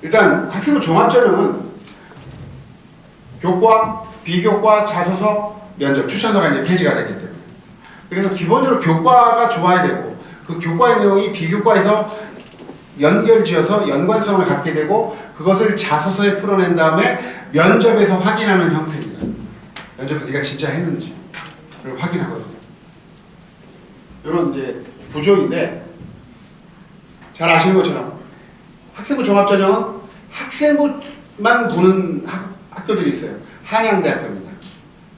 일단 학생부 종합전형은 교과, 비교과, 자소서, 면접, 추천서가 이제 폐지가 됐기 때문에. 그래서 기본적으로 교과가 좋아야 되고 그 교과의 내용이 비교과에서 연결지어서 연관성을 갖게 되고 그것을 자소서에 풀어낸 다음에 면접에서 확인하는 형태입니다. 면접에서 네가 진짜 했는지를 확인하거든요. 이런 이제 구조인데 잘 아시는 것처럼 학생부 종합전형은 학생부만 보는 학교들이 있어요. 한양대학교입니다.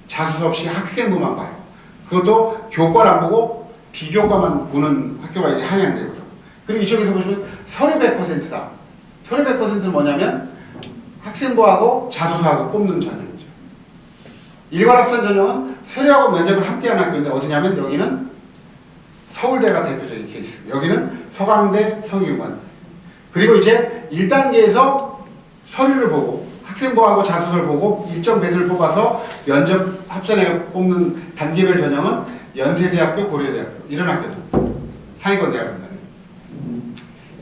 자소서 없이 학생부만 봐요. 그것도 교과를 안 보고 비교과만 보는 학교가 이제 한양대고요. 그리고 이쪽에서 보시면 서류 100%다. 서류 100%는 뭐냐면 학생부하고 자소서하고 뽑는 전형이죠. 일괄합산 전형은 서류하고 면접을 함께하는 학교인데 어디냐면 여기는 서울대가 대표적인 케이스. 여기는 서강대, 성균관. 그리고 이제 1단계에서 서류를 보고 학생부하고 자소서를 보고 일정 배수를 뽑아서 면접 합산해 뽑는 단계별 전형은 연세대학교, 고려대학교 이런 학교들. 상위권 대학입니다.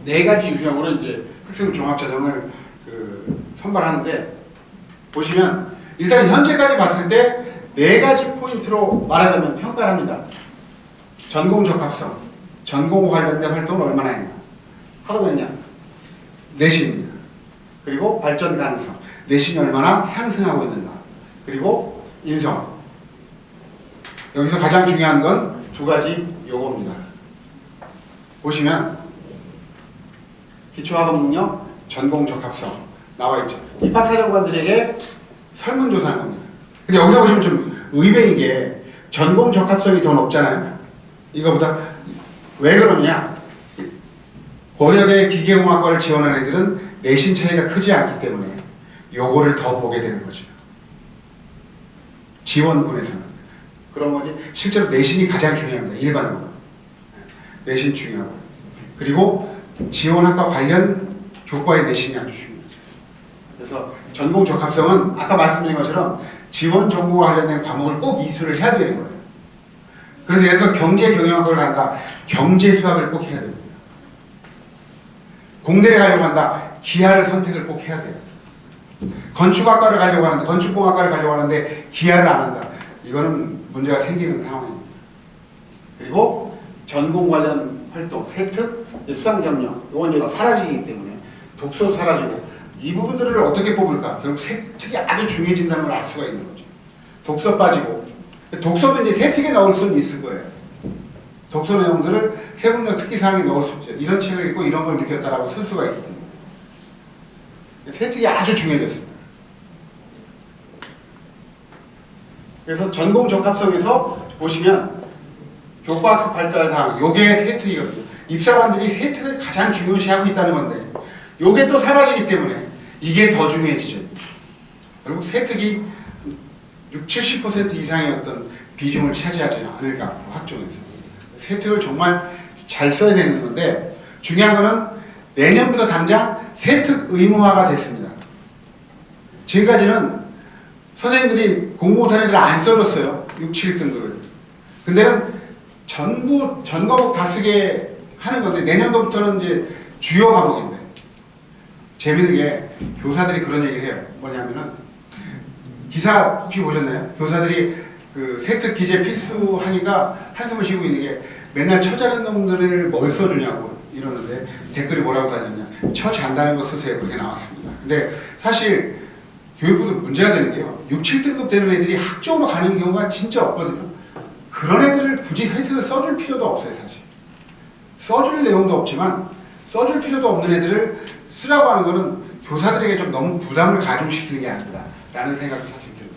네 가지 유형으로 이제 학생부 종합전형을 선발하는데 보시면 일단 현재까지 봤을 때 네 가지 포인트로 말하자면 평가를 합니다. 전공 적합성, 전공 관련된 활동을 얼마나 했냐, 하루 몇 년, 내신입니다. 그리고 발전 가능성, 내신이 얼마나 상승하고 있는가, 그리고 인성. 여기서 가장 중요한 건 두 가지 요겁니다. 보시면 기초학업 능력, 전공 적합성 나와 있죠. 입학사정관들에게 설문조사한 겁니다. 근데 여기서 보시면 좀 의외인 게 전공 적합성이 더 높잖아요. 이거보다 왜 그러냐? 고려대 기계공학과를 지원한 애들은 내신 차이가 크지 않기 때문에 요거를 더 보게 되는 거죠. 지원군에서는. 그런 거지. 실제로 내신이 가장 중요합니다. 일반적으로. 내신 중요하고. 그리고 지원학과 관련 교과의 내신이 아주 중요하죠. 그래서 전공 적합성은 아까 말씀드린 것처럼 지원 전공과 관련된 과목을 꼭 이수를 해야 되는 거예요. 그래서 예를 들어서 경제 경영학과를 간다. 경제 수학을 꼭 해야 됩니다. 공대를 가려고 한다. 기하를 선택을 꼭 해야 돼요. 건축학과를 가려고 하는데 건축공학과를 가려고 하는데 기하를 안 한다. 이거는 문제가 생기는 상황입니다. 그리고 전공 관련 활동, 세특, 수상경력 이건 이제 사라지기 때문에 독서 사라지고 이 부분들을 어떻게 뽑을까? 결국 세특이 아주 중요해진다는 걸 알 수가 있는 거죠. 독서 빠지고 독서도 이제 세특에 넣을 수는 있을 거예요. 독서 내용들을 세분명 특기사항에 넣을 수 있죠. 이런 책을 읽고 이런 걸 느꼈다라고 쓸 수가 있기 때문에 세특이 아주 중요해졌습니다. 그래서 전공 적합성에서 보시면 교과학습 발달 사항, 요게 세특이거든요. 입사관들이 세특을 가장 중요시하고 있다는 건데 요게 또 사라지기 때문에 이게 더 중요해지죠. 결국 세특이 60, 70% 이상의 어떤 비중을 차지하지 않을까, 학종에서. 세특을 정말 잘 써야 되는 건데 중요한 거는 내년부터 당장 세특 의무화가 됐습니다. 지금까지는 선생님들이 공부 못한 애들 안 써줬어요. 6, 7등급을. 근데는 전부 전 과목 다 쓰게 하는 건데 내년도부터는 이제 주요 과목인데 재밌는 게 교사들이 그런 얘기를 해요. 뭐냐면은 기사 혹시 보셨나요? 교사들이 그 세특 기재 필수 하니까 한숨을 쉬고 있는 게 맨날 처 자는 놈들을 뭘 써주냐고 이러는데 댓글이 뭐라고 달렸냐. 처 잔다는 거 쓰세요. 그렇게 나왔습니다. 근데 사실 교육부도 문제가 되는 게요. 6, 7등급 되는 애들이 학종으로 가는 경우가 진짜 없거든요. 그런 애들을 굳이 세특을 써줄 필요도 없어요. 사실. 써줄 내용도 없지만 써줄 필요도 없는 애들을 쓰라고 하는 거는 교사들에게 좀 너무 부담을 가중시키는 게 아닌가 라는 생각이 사실 듭니다.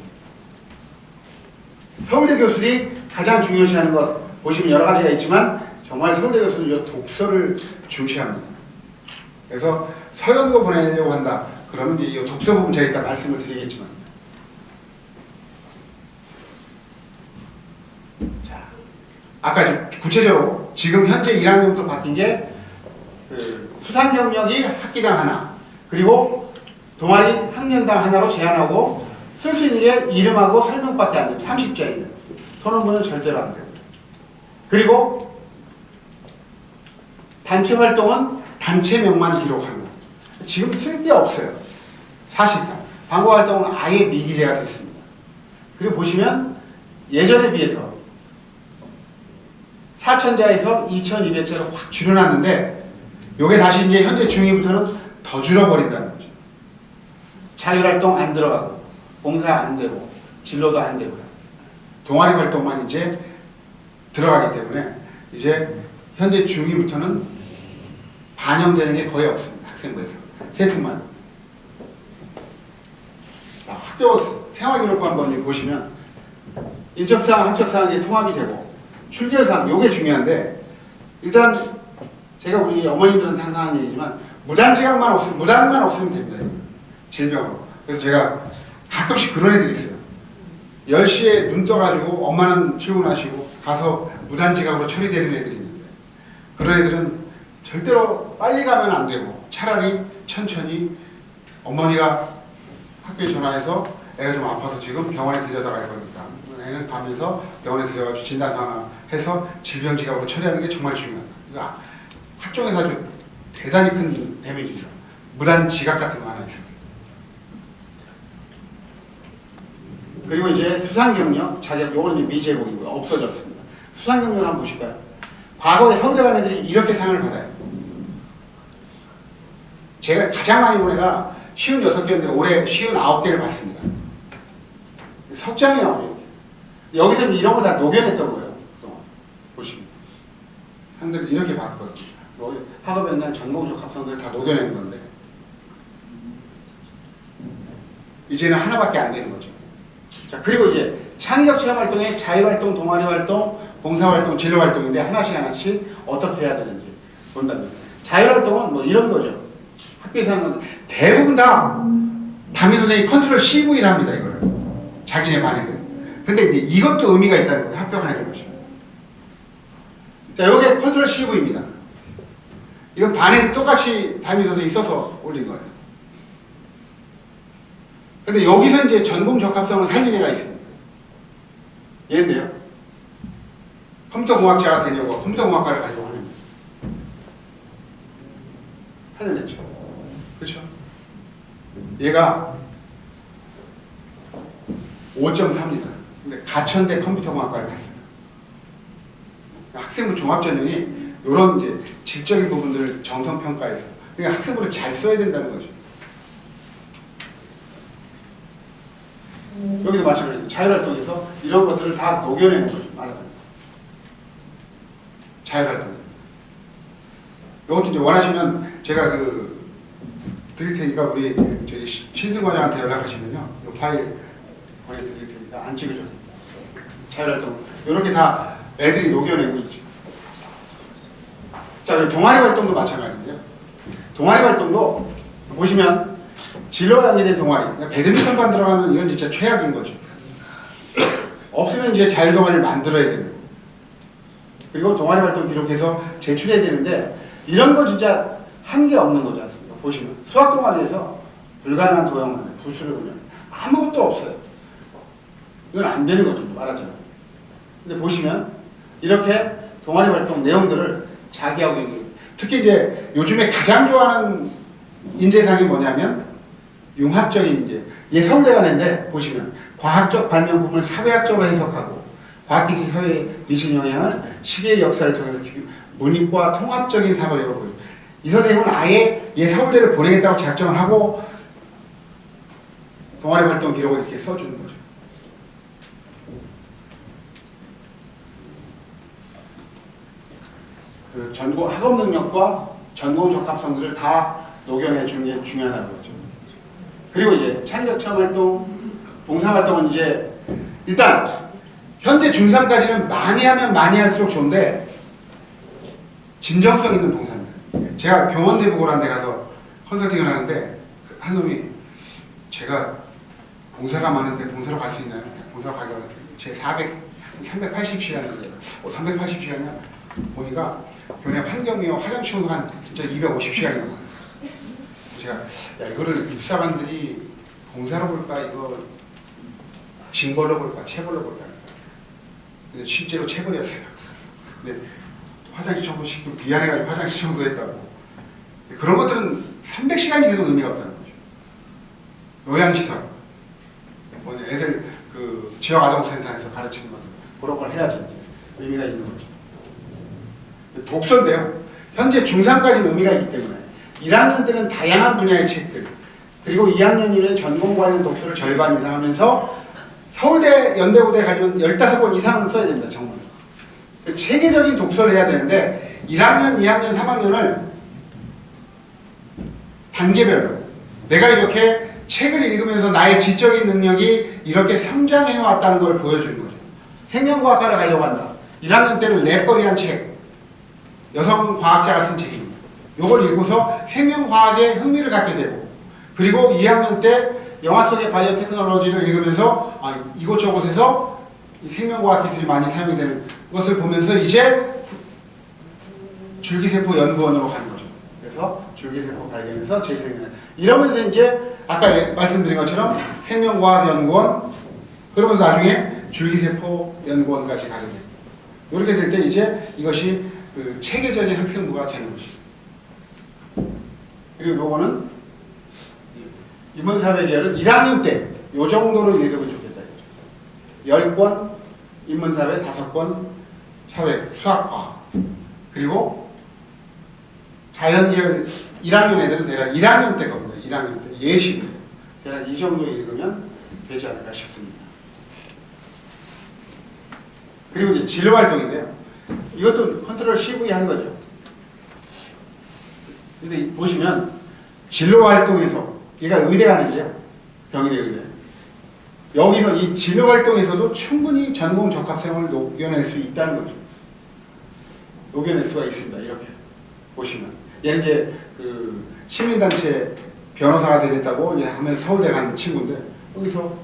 서울대 교수들이 가장 중요시하는 것 보시면 여러 가지가 있지만 정말 서울대 교수는 이 독서를 중시합니다. 그래서 서연고 보내려고 한다. 그러면 이제 이 독서 부분 제가 이따 말씀을 드리겠지만 자, 아까 구체적으로 지금 현재 1학년부터 바뀐 게 수상 경력이 학기당 하나 그리고 동아리 학년당 하나로 제한하고 쓸 수 있는 게 이름하고 설명밖에 안 돼요. 30자리는 선언문은 절대로 안 돼요. 그리고 단체 활동은 단체명만 기록하는 거. 지금 쓸 데 없어요. 사실상. 광고 활동은 아예 미기재가 됐습니다. 그리고 보시면 예전에 비해서 4,000자에서 2,200자로 확 줄여놨는데 요게 다시 이제 현재 중위부터는 더 줄어버린다는 거죠. 자율활동 안 들어가고 봉사 안 되고 진로도 안 되고요. 동아리 활동만 이제 들어가기 때문에 이제 현재 중위부터는 반영되는 게 거의 없습니다. 학생부에서. 세특만. 학교 생활기록부 한번 보시면 인적사항, 학적사항이 통합이 되고 출결사항, 요게 중요한데 일단 제가 우리 어머님들은 항상 하는 얘기지만 무단지각만 없으면, 무단만 없으면 됩니다. 질병으로. 그래서 제가 가끔씩 그런 애들이 있어요. 10시에 눈 떠가지고 엄마는 출근하시고 가서 무단지각으로 처리되는 애들이 있는데 그런 애들은 절대로 빨리 가면 안 되고 차라리 천천히 어머니가 학교에 전화해서 애가 좀 아파서 지금 병원에 들려다 갈 거니까 애는 가면서 병원에 들려가지고 진단서 하나 해서 질병지각으로 처리하는 게 정말 중요하다. 그러니까 학종에서 아주 대단히 큰 데미지죠. 무단지각 같은 거 하나 있어요. 그리고 이제 수상경력, 자격, 요거는 이제 미제공이고요. 없어졌습니다. 수상경력 한번 보실까요? 과거에 서울대 간 애들이 이렇게 상을 받아요. 제가 가장 많이 본 애가 56개였는데 올해 59개를 받습니다. 석장이 나오죠. 여기서 이런 걸 다 녹여냈던 거예요. 그동안. 보시면. 상들이 이렇게 받거든요. 학업연장 전공적 합성들을 다 녹여낸 건데 이제는 하나밖에 안 되는 거죠. 자, 그리고 이제 창의적 체험활동에 자율활동, 동아리활동, 봉사활동, 진로활동인데 하나씩 어떻게 해야 되는지 본답니다. 자율활동은 뭐 이런 거죠. 학교에서 하는 건 대부분 다 담임선생님이 컨트롤 CV를 합니다. 이거를. 자기네 반 애들. 근데 이제 이것도 의미가 있다는 거예요. 합격한 애들 보시면. 자, 요게 컨트롤 CV입니다. 이건 반에 똑같이 담임선생님이 써서 올린 거예요. 근데 여기서 이제 전공 적합성을 살린 애가 있습니다. 얘인데요. 컴퓨터공학자가 되려고 컴퓨터공학과를 가려고 하는 거예요. 살려냈죠. 그렇죠? 얘가 5.4입니다. 근데 가천대 컴퓨터공학과를 갔어요. 학생부 종합전형이 이런 이제 질적인 부분들을 정성평가해서 그러니까 학생부를 잘 써야 된다는 거죠. 여기도 마찬가지로 자율활동에서 이런 것들을 다 녹여내는 거죠. 말하자면. 자율활동. 이것도 이제 원하시면 제가 드릴 테니까 우리 저기 신승과장한테 연락하시면요. 이 파일 보내드릴 테니까 안 찍으셔도 됩니다. 자율활동. 이렇게 다 애들이 녹여내고 있죠. 자, 그리고 동아리 활동도 마찬가지인데요. 동아리 활동도 보시면 진로와 연계된 동아리. 그러니까 배드민턴반 들어가면 이건 진짜 최악인 거죠. 없으면 이제 자율동아리를 만들어야 되는 거예요. 그리고 동아리 활동 기록해서 제출해야 되는데 이런 거 진짜 한계 없는 거지 않습니까? 보시면 수학 동아리에서 불가능한 도형만 부수를 보면 아무것도 없어요. 이건 안 되는 거죠. 말하자면. 근데 보시면 이렇게 동아리 활동 내용들을 자기하고 연결. 특히 이제 요즘에 가장 좋아하는 인재상이 뭐냐면 융합적인 인재. 얘 서울대 간인데 보시면 과학적 발명 부분을 사회학적으로 해석하고 과학기술 사회 미신 영향을 시계의 역사를 통해서 문이과 통합적인 사고력을 보여요. 이 선생님은 아예 얘 서울대를 보내겠다고 작정을 하고 동아리 활동 기록을 이렇게 써주는 거죠. 그 전공 학업 능력과 전공 적합성들을 다 녹여내주는 게 중요하다는 거죠. 그리고 이제 창의적 체험 활동, 봉사 활동은 이제 일단 현재 중3까지는 많이 하면 많이 할수록 좋은데 진정성 있는 봉사입니다. 제가 교원대보고라는 데 가서 컨설팅을 하는데 한 놈이 제가 봉사가 많은데 봉사로 갈 수 있나요? 봉사로 가기 어렵게 제 380시간인데 380시간이야? 보니까 교내 환경이요 화장실도 한 진짜 250시간인 거예요. 제가 야 이거를 입사관들이 봉사로 볼까 이거 징벌로 볼까 체벌로 볼까. 근데 실제로 체벌이었어요. 근데 화장실 청소시키고 미안해가지고 화장실 청소했다고. 그런 것들은 300시간이 돼도 의미가 없다는 거죠. 요양시설, 뭐 애들 그 지역아동센터에서 가르치는 것들 그런 걸 해야지 의미가 있는 거죠. 독서인데요. 현재 중3까지는 의미가 있기 때문에 1학년 때는 다양한 분야의 책들, 그리고 2학년 이후에 전공 관련 독서를 절반 이상 하면서 서울대, 연대고대 가지면 15권 이상 써야 됩니다. 정말. 체계적인 독서를 해야 되는데 1학년, 2학년, 3학년을 단계별로 내가 이렇게 책을 읽으면서 나의 지적인 능력이 이렇게 성장해 왔다는 걸 보여주는 거죠. 생명과학과를 가려고 한다. 1학년 때는 랩거리한 책, 여성 과학자가 쓴 책입니다. 이걸 읽고서 생명과학에 흥미를 갖게 되고, 그리고 2학년 때 영화 속의 바이오 테크놀로지를 읽으면서 이곳저곳에서 이 생명과학 기술이 많이 사용이 되는 것을 보면서 이제 줄기세포 연구원으로 가는 거죠. 그래서 줄기세포 발견해서 재생해. 이러면서 이제 아까 말씀드린 것처럼 생명과학 연구원, 그러면서 나중에 줄기세포 연구원까지 가게 됩니다. 이렇게 될 때 이제 이것이 그 체계적인 학생부가 되는 것입니다. 그리고 요거는 인문사회 계열은 1학년 때 요 정도로 읽으면 좋겠다. 10권, 인문사회 5권, 사회, 수학과학. 그리고 자연계열 1학년 애들은 대략 1학년 때 겁니다. 1학년 때 예시입니다. 대략 이 정도 읽으면 되지 않을까 싶습니다. 그리고 이제 진로활동인데요. 이것도 컨트롤 CV 한 거죠. 근데 보시면 진로활동에서 얘가 의대 가는데요. 경희대 의대. 여기서 이 진로활동에서도 충분히 전공 적합성을 녹여낼 수 있다는 거죠. 녹여낼 수가 있습니다. 이렇게 보시면. 얘는 이제 그 시민단체 변호사가 되겠다고 이제 하면서 서울대 간 친구인데 여기서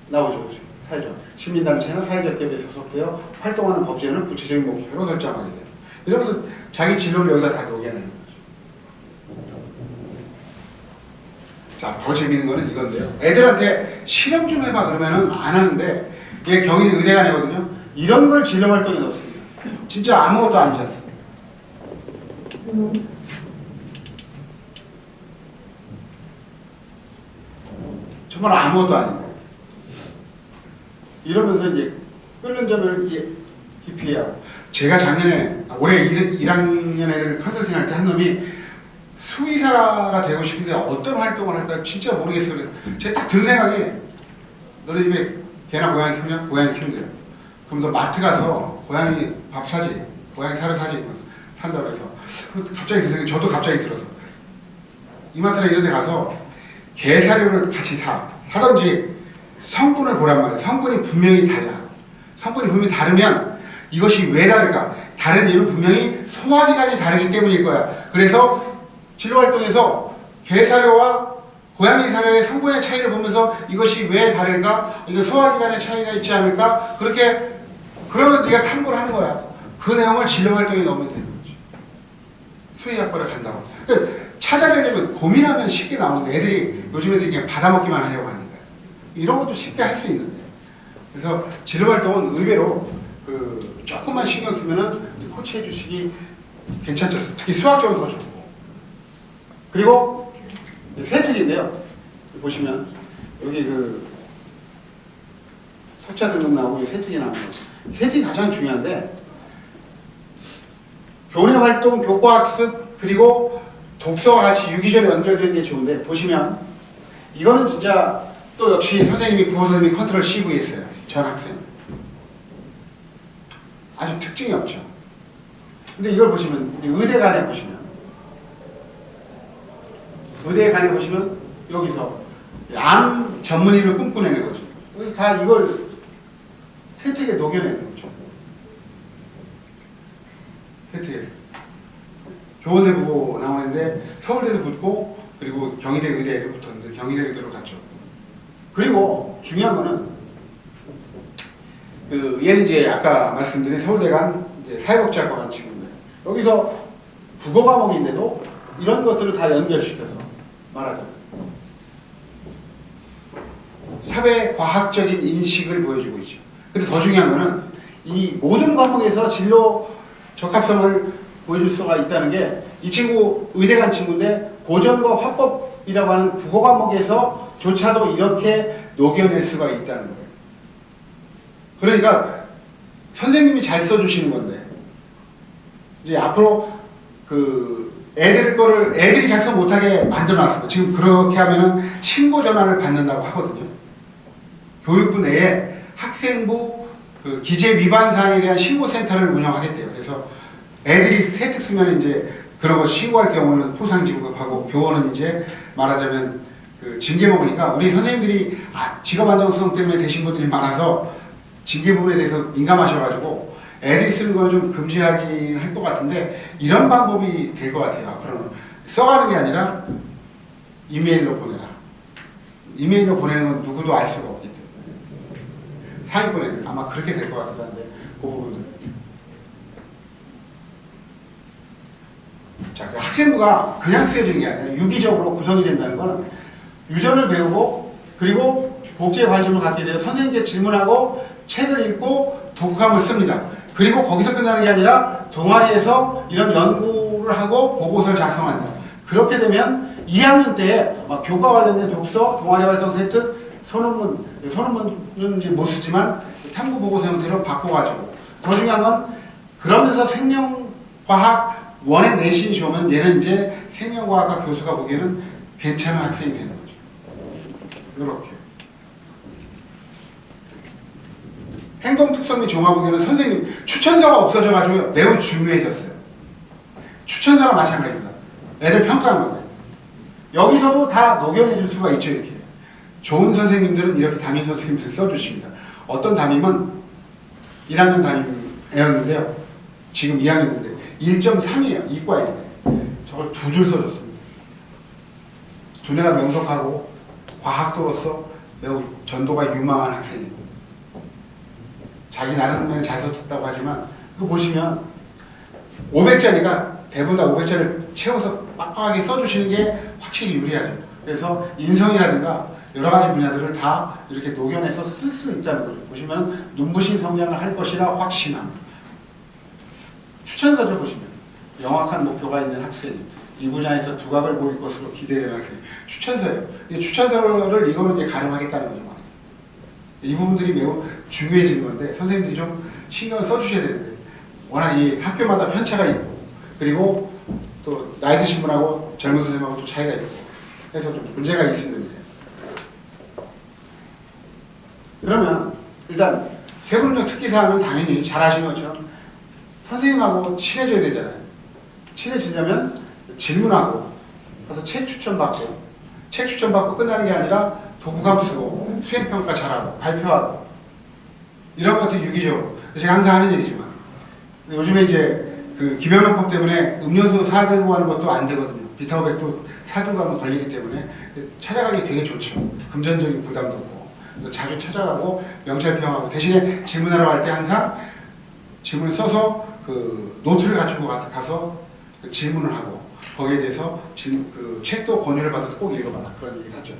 나오죠. 사회적. 시민단체나 사회적 기업에 소속되어 활동하는 법제는 구체적인 목표로 설정하게 돼요. 이러면서 자기 진로를 여기다 다 녹여내는 거죠. 자, 더 재밌는 거는 이건데요. 애들한테 실험 좀 해봐 그러면은 안 하는데, 얘 경희대 의대간 애거든요. 이런 걸 진로 활동에 넣습니다. 진짜 아무것도 아니지 않습니까? 정말 아무것도 아닌데. 이러면서 이제 끓는 점을 기피해야. 제가 작년에, 올해 1학년 애들 컨설팅 할 때 한 놈이 수의사가 되고 싶은데 어떤 활동을 할까 진짜 모르겠어요. 제가 딱 든 생각이, 너네 집에 개나 고양이 키우냐? 고양이 키운대요. 그럼 너 마트 가서 고양이 밥 사지, 고양이 살을 사지, 산다고 해서 갑자기 든 생각이, 저도 갑자기 들어서 이마트나 이런 데 가서 개 사료를 같이 사든지 성분을 보란 말이에요. 성분이 분명히 달라. 성분이 분명히 다르면 이것이 왜 다를까? 다른 이유는 분명히 소화기관이 다르기 때문일 거야. 그래서 진로활동에서 개 사료와 고양이 사료의 성분의 차이를 보면서 이것이 왜 다를까? 이거 소화기관의 차이가 있지 않을까? 그렇게 그러면서 네가 탐구를 하는 거야. 그 내용을 진로활동에 넣으면 되는 거지. 수의학과를 간다고. 그러니까 찾아내려면 고민하면 쉽게 나오는 거야. 애들이 요즘 애들이 그냥 받아먹기만 하려고 하니까. 이런 것도 쉽게 할 수 있는데. 그래서 진로활동은 의외로 그 조금만 신경 쓰면은 코치해 주시기 괜찮죠. 특히 수학적으로 더 좋고. 그리고 세특인데요. 보시면 여기 그 석자 등급 나오고 세특이 나오는 거죠. 세특이 가장 중요한데, 교내 활동, 교과학습, 그리고 독서와 같이 유기적으로 연결되는 게 좋은데, 보시면 이거는 진짜 또 역시 선생님이 국어 선생님이 컨트롤 CV 했어요. 전 학생. 아주 특징이 없죠. 근데 이걸 보시면 의대간에 보시면 여기서 암 전문의를 꿈꾸내는 거죠. 그래서 다 이걸 세특에 녹여내는 거죠. 세특에서 교원대 보고 나오는데 서울대도 붙고, 그리고 경희대 의대에도 붙었는데 경희대 의대로 갔죠. 그리고 중요한 거는 그 얘는 이제 아까 말씀드린 서울대 간 이제 사회복지학과 간 친구인데, 여기서 국어 과목인데도 이런 것들을 다 연결시켜서 말하죠. 사회과학적인 인식을 보여주고 있죠. 근데 더 중요한 거는 이 모든 과목에서 진로 적합성을 보여줄 수가 있다는 게, 이 친구 의대 간 친구인데 고전과 화법이라고 하는 국어 과목에서조차도 이렇게 녹여낼 수가 있다는 거예요. 그러니까 선생님이 잘 써주시는 건데 이제 앞으로 그 애들이 작성 못하게 만들어놨습니다. 지금 그렇게 하면은 신고 전환을 받는다고 하거든요. 교육부 내에 학생부 그 기재 위반 사항에 대한 신고센터를 운영하겠대요. 그래서 애들이 세특 쓰면 이제 그런 거 신고할 경우는 포상 지급하고 교원은 이제 말하자면 그 징계 먹으니까 우리 선생님들이 직업 안정성 때문에 되신 분들이 많아서 징계 부분에 대해서 민감하셔가지고 애들이 쓰는 건 좀 금지하긴 할 것 같은데 이런 방법이 될 것 같아요. 앞으로는 써가는 게 아니라 이메일로 보내라. 이메일로 보내는 건 누구도 알 수가 없기 때문에 상위권 애들 아마 그렇게 될 것 같은데 그 부분들. 자, 학생부가 그냥 쓰여지는 게 아니라 유기적으로 구성이 된다는 건 유전을 배우고 그리고 복제에 관심을 갖게 되어 선생님께 질문하고 책을 읽고 독후감을 씁니다. 그리고 거기서 끝나는 게 아니라 동아리에서 이런 연구를 하고 보고서를 작성한다. 그렇게 되면 2학년 때에 막 교과 관련된 독서, 동아리 활동 세트, 소논문은 이제 못 쓰지만 탐구 보고서 형태로 바꿔가지고 더 중요한 건 그러면서 생명과학 원에 내신이 좋으면 얘는 이제 생명과학과 교수가 보기에는 괜찮은 학생이 되는 거죠. 이렇게. 행동특성 및 종합의견은 선생님 추천서가 없어져가지고 매우 중요해졌어요. 추천서랑 마찬가지입니다. 애들 평가하는 거예요. 여기서도 다 녹여내줄 수가 있죠. 이렇게 좋은 선생님들은 이렇게 담임 선생님들 써주십니다. 어떤 담임은 1학년 담임이었는데요. 지금 2학년인데 1.3이에요. 이과인데 저걸 2줄 써줬습니다. 두뇌가 명석하고 과학도로서 매우 전도가 유망한 학생이고 자기 나름대로 잘 썼다고 하지만 그거 보시면 500짜리가 대부분 다 500짜리를 채워서 빡빡하게 써주시는 게 확실히 유리하죠. 그래서 인성이라든가 여러 가지 분야들을 다 이렇게 녹여내서 쓸 수 있다는 거죠. 보시면 눈부신 성장을 할 것이라 확신함. 추천서를 보시면 명확한 목표가 있는 학생, 이 분야에서 두각을 보일 것으로 기대되는 학생. 추천서예요. 이 추천서를 이거는 이제 가름하겠다는 거죠. 이 부분들이 매우 중요해지는 건데 선생님들이 좀 신경을 써주셔야 되는데 워낙 이 학교마다 편차가 있고 그리고 또 나이 드신 분하고 젊은 선생님하고 또 차이가 있고 해서 좀 문제가 있습니다. 그러면 일단 세부능력 특기사항은 당연히 잘 아시는 것처럼 선생님하고 친해져야 되잖아요. 친해지려면 질문하고 가서 책 추천받고 끝나는 게 아니라 독후감 쓰고 수행평가 잘하고 발표하고 이런 것도 유기적으로 제가 항상 하는 얘기지만 요즘에 이제 그 김영란법 때문에 음료수 사들고 하는 것도 안 되거든요. 비타오백도 사들고 하면 걸리기 때문에 찾아가기 되게 좋죠. 금전적인 부담도 없고 자주 찾아가고 명찰평하고 대신에 질문하러 갈 때 항상 질문을 써서 그 노트를 가지고 가서 그 질문을 하고 거기에 대해서 그 책도 권유를 받아서 꼭 읽어봐라 그런 얘기를 하죠.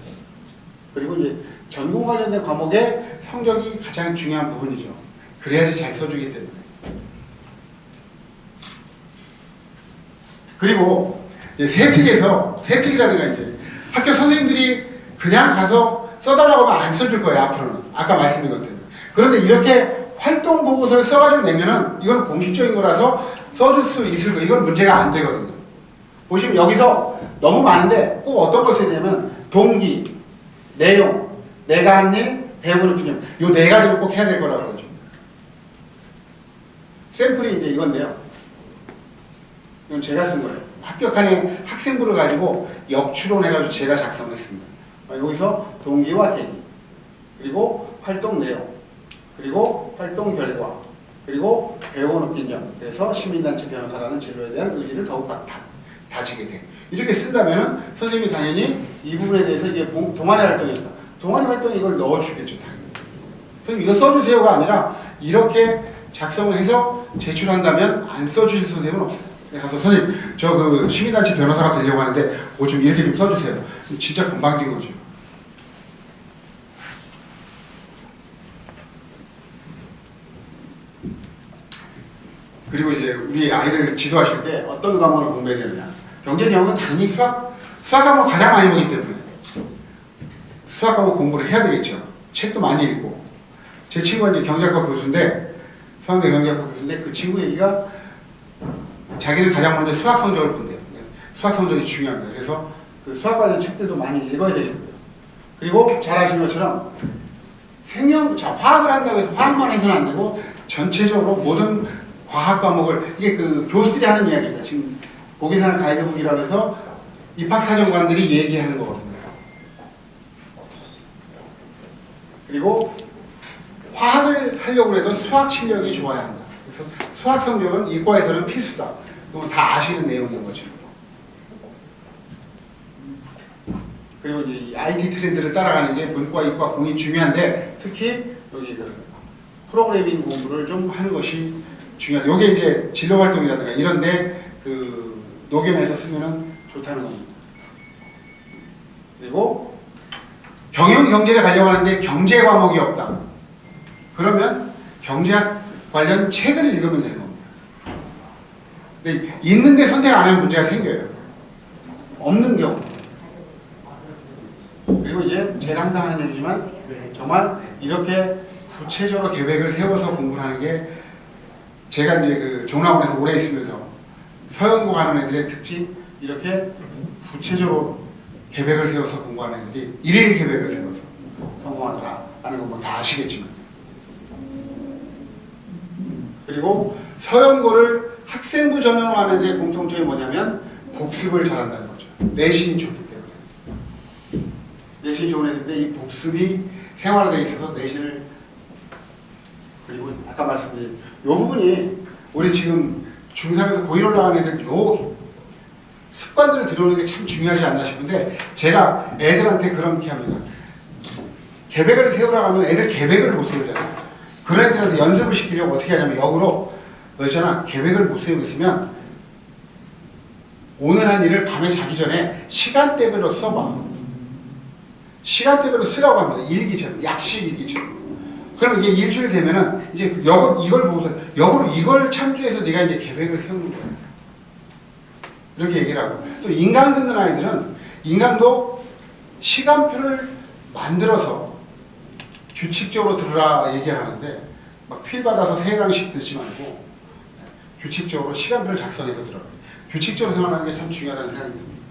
그리고 이제 전공 관련된 과목의 성적이 가장 중요한 부분이죠. 그래야지 잘 써주기 때문에. 그리고 세특이라든가 이제 학교 선생님들이 그냥 가서 써달라고 하면 안 써줄 거예요. 앞으로는. 아까 말씀드린 것 때문에. 그런데 이렇게 활동 보고서를 써가지고 내면은 이건 공식적인 거라서 써줄 수 있을 거예요. 이건 문제가 안 되거든요. 보시면 여기서 너무 많은데 꼭 어떤 걸 써야 되냐면 동기, 내용, 내가 한 일, 배우는 기념. 요 4가지를 꼭 해야 될 거라고 그러죠. 샘플이 이제 이건데요. 이건 제가 쓴 거예요. 합격한 학생부를 가지고 역추론해가지고 제가 작성을 했습니다. 여기서 동기와 계기, 그리고 활동 내용, 그리고 활동 결과, 그리고 배워 느낀 점. 그래서 시민단체 변호사라는 진로에 대한 의지를 더욱 다지게 돼. 이렇게 쓴다면은 선생님이 당연히 이 부분에 대해서 이게 동아리 활동이었다. 동아리 활동에 이걸 넣어주겠죠, 당연히. 선생님 이거 써주세요가 아니라 이렇게 작성을 해서 제출한다면 안 써주실 선생님은 없어요. 가서 선생님 저 그 시민단체 변호사가 되려고 하는데 그거 좀 이렇게 좀 써주세요. 진짜 건방진 거죠. 그리고 이제 우리 아이들 지도하실 때 어떤 과목을 공부해야 되느냐. 경제 영역은 당연히 수학 과목을 가장 많이 보기 때문에 수학 과목 공부를 해야 되겠죠. 책도 많이 읽고. 제 친구가 이제 경제학과 교수인데, 서강대 경제학과 교수인데, 그 친구 얘기가 자기는 가장 먼저 수학 성적을 본대요. 수학 성적이 중요합니다. 그래서 그 수학 관련 책들도 많이 읽어야 되겠고요. 그리고 잘 아시는 것처럼 화학을 한다고 해서 화학만 해서는 안 되고 전체적으로 모든 과학 과목을, 이게 그 교수들이 하는 이야기입니다. 지금 보기사는 가이드북이라고 해서 입학사정관들이 얘기하는 거거든요. 그리고 화학을 하려고 해도 수학 실력이 좋아야 한다. 그래서 수학 성적은 이과에서는 필수다. 그건 다 아시는 내용인 거죠. 그리고 이 IT 트렌드를 따라가는 게 문과, 이과 공이 중요한데, 특히 여기 그 프로그래밍 공부를 좀 하는 것이 중요하다. 이게 이제 진로 활동이라든가 이런데 그 녹여내서 쓰면은 좋다는 겁니다. 그리고 경영 경제를 가려고 하는데 경제 과목이 없다. 그러면 경제학 관련 책을 읽으면 되는 겁니다. 근데 있는데 선택 안 하면 문제가 생겨요. 없는 경우. 그리고 이제 제가 항상 하는 얘기지만 정말 이렇게 구체적으로 계획을 세워서 공부를 하는 게, 제가 이제 그 종합원에서 오래 있으면서 서연고 가는 애들의 특징, 이렇게 구체적으로 계획을 세워서 공부하는 애들이 일일 계획을 세워서 성공하더라 라는 건 뭐 다 아시겠지만, 그리고 서연고를 학생부 전형으로 하는 데 공통점이 뭐냐면 복습을 잘한다는 거죠. 내신이 좋기 때문에. 내신이 좋은 애들인데 이 복습이 생활화되어 있어서 내신을, 그리고 아까 말씀드린 이 부분이 우리 지금 중3에서 고1 올라가는 애들 요 습관들을 들여오는 게 참 중요하지 않나 싶은데, 제가 애들한테 그렇게 합니다. 계획을 세우라고 하면 애들 계획을 못 세우잖아요. 그런 애들한테 연습을 시키려고 어떻게 하냐면 역으로, 너 있잖아, 계획을 못 세우고 있으면 오늘 한 일을 밤에 자기 전에 시간대별로 써봐. 시간대별로 쓰라고 합니다. 일기처럼, 약식 일기처럼. 그럼 이게 일주일 되면은 이제 이걸 보고서 역으로 이걸 참조해서 네가 이제 계획을 세우는 거야. 이렇게 얘기를 하고, 또 인강 듣는 아이들은 인강도 시간표를 만들어서 규칙적으로 들으라 얘기를 하는데, 막 필 받아서 3강씩 듣지 말고 규칙적으로 시간표를 작성해서 들어라. 규칙적으로 생활하는 게 참 중요하다는 생각이 듭니다.